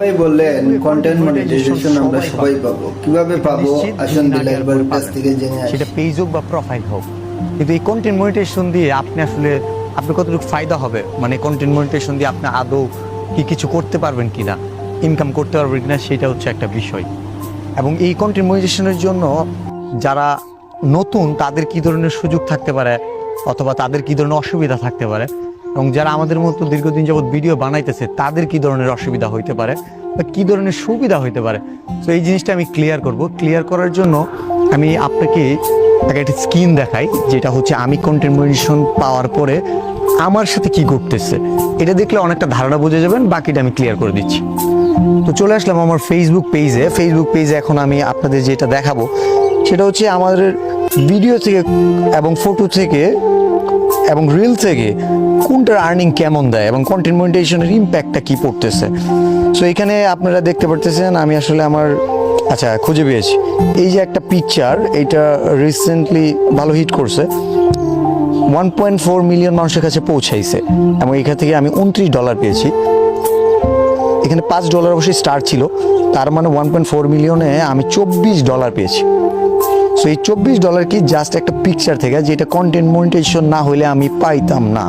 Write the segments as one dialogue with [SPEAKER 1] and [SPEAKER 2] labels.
[SPEAKER 1] ভাই বললেন content monetization আমরা সবাই পাবো, কিভাবে পাবো আসুন দিলাইবার কাছ থেকে জেনে আসি।
[SPEAKER 2] সেটা পেজ হোক বা প্রোফাইল হোক, কিন্তু এই কন্টেন্ট মনিটাইজেশন দিয়ে আপনি আসলে আপনার কতটুকু ফায়দা হবে, মানে কন্টেন্ট মনিটাইজেশন দিয়ে আপনি আদৌ কি কিছু করতে পারবেন কিনা, ইনকাম করতে পারবেন কিনা, সেটা হচ্ছে একটা বিষয়। এবং এই কন্টেন্ট মনিটাইজেশনের জন্য যারা নতুন তাদের কি ধরনের সুযোগ থাকতে পারে অথবা তাদের কি ধরনের অসুবিধা থাকতে পারে, এবং যারা আমাদের মতো দীর্ঘদিন যাবত ভিডিও বানাইতেছে তাদের কি ধরনের অসুবিধা হইতে পারে বা কী ধরনের সুবিধা হইতে পারে। তো এই জিনিসটা আমি ক্লিয়ার করব। ক্লিয়ার করার জন্য আমি আপনাকে একটা স্ক্রিন দেখাই, যেটা হচ্ছে আমি কন্টেন্ট মনিটাইজেশন পাওয়ার পরে আমার সাথে কি ঘটতেছে। এটা দেখলে অনেকটা ধারণা বুঝে যাবেন, বাকিটা আমি ক্লিয়ার করে দিচ্ছি। তো চলে আসলাম আমার ফেসবুক পেজে। এখন আমি আপনাদের যেটা দেখাবো সেটা হচ্ছে আমাদের ভিডিও থেকে এবং ফটো থেকে এবং রিল থেকে কোনটার আর্নিং কেমন দেয় এবং কন্টেন্ট মনিটাইজেশনের ইম্প্যাক্টটা কি পড়তেছে। সো এখানে আপনারা দেখতে পারতেছেন আমি আসলে আমার খুঁজে পেয়েছি। এই যে একটা পিকচার, এইটা রিসেন্টলি ভালো হিট করছে, 1.4 মিলিয়ন মানুষের কাছে পৌঁছাইছে এবং এখান থেকে আমি $29 পেয়েছি। এখানে $5 অবশ্যই স্টার ছিল, তার মানে 1.4 মিলিয়নে আমি $24 পেয়েছি। সো এই $24 কি জাস্ট একটা পিকচার থেকে, যেটা কন্টেন্ট মনিটাইজেশন না হলে আমি পাইতাম না।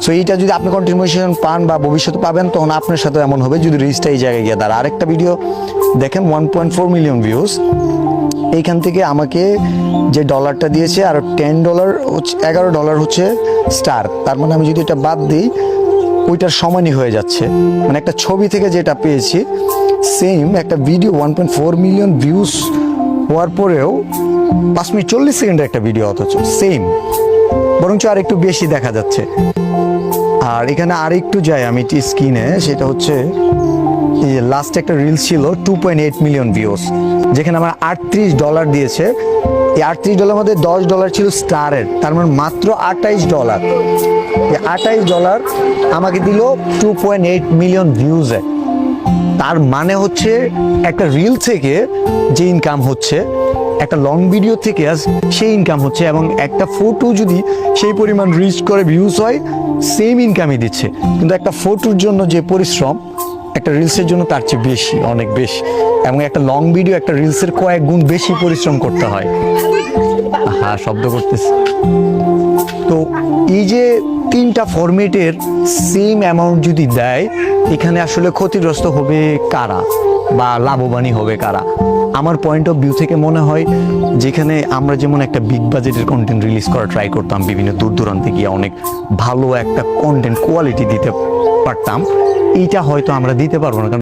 [SPEAKER 2] সো এইটা যদি আপনি কন্টেন্ট মনিটাইজেশন পান বা ভবিষ্যতে পাবেন, তখন আপনার সাথে এমন হবে যদি রিচটা এই জায়গায় গিয়ে দাঁড়ায়। আরেকটা ভিডিও দেখেন 1.4 মিলিয়ন ভিউজ, এইখান থেকে আমাকে যে ডলারটা দিয়েছে আর $10 হচ্ছে $11 হচ্ছে স্টার, তার মানে আমি যদি এটা বাদ দিই ওইটার সমানই হয়ে যাচ্ছে। মানে একটা ছবি থেকে যেটা পেয়েছি, সেম একটা ভিডিও 1.4 মিলিয়ন ভিউজ হওয়ার পরেও 5 মিনিট 40 সেকেন্ডের একটা ভিডিও, অথচ সেম, বরঞ্চ আর একটু বেশি দেখা যাচ্ছে। আর এখানে আর একটু যাই আমি স্ক্রিনে, সেটা হচ্ছে এই যে লাস্ট একটা রিলস ছিল 2.8 মিলিয়ন ভিউজ, যেখানে আমার $38 দিয়েছে। এই $38 মধ্যে $10 ছিল স্টারের, তার মানে মাত্র $28। এই $28 আমাকে দিল 2.8 মিলিয়ন ভিউজে। তার মানে হচ্ছে একটা রিল থেকে যে ইনকাম হচ্ছে, একটা লং ভিডিও থেকে সেই ইনকাম হচ্ছে, এবং একটা ফটো যদি সেই পরিমাণ রিচ করে ভিউজ হয় সেম ইনকামই দিচ্ছে। কিন্তু একটা ফটোর জন্য যে পরিশ্রম একটা রিলসের জন্য তার চেয়ে বেশি, অনেক বেশি, এবং একটা লং ভিডিও একটা রিলসের কয়েক গুণ বেশি পরিশ্রম করতে হয়। হ্যাঁ, শব্দ করতেছে। তো এই যে 3টা ফরম্যাটের সেম অ্যামাউন্ট যদি দেয়, এখানে আসলে ক্ষতিগ্রস্ত হবে কারা বা লাভবানই হবে কারা? আমার পয়েন্ট অফ ভিউ থেকে মনে হয়, যেখানে আমরা যেমন একটা বিগ বাজেটের কন্টেন্ট রিলিজ করা ট্রাই করতাম, বিভিন্ন দূর দূরান্তে গিয়ে অনেক ভালো একটা কন্টেন্ট কোয়ালিটি দিতে পারতাম, এইটা হয়তো আমরা দিতে পারবো না।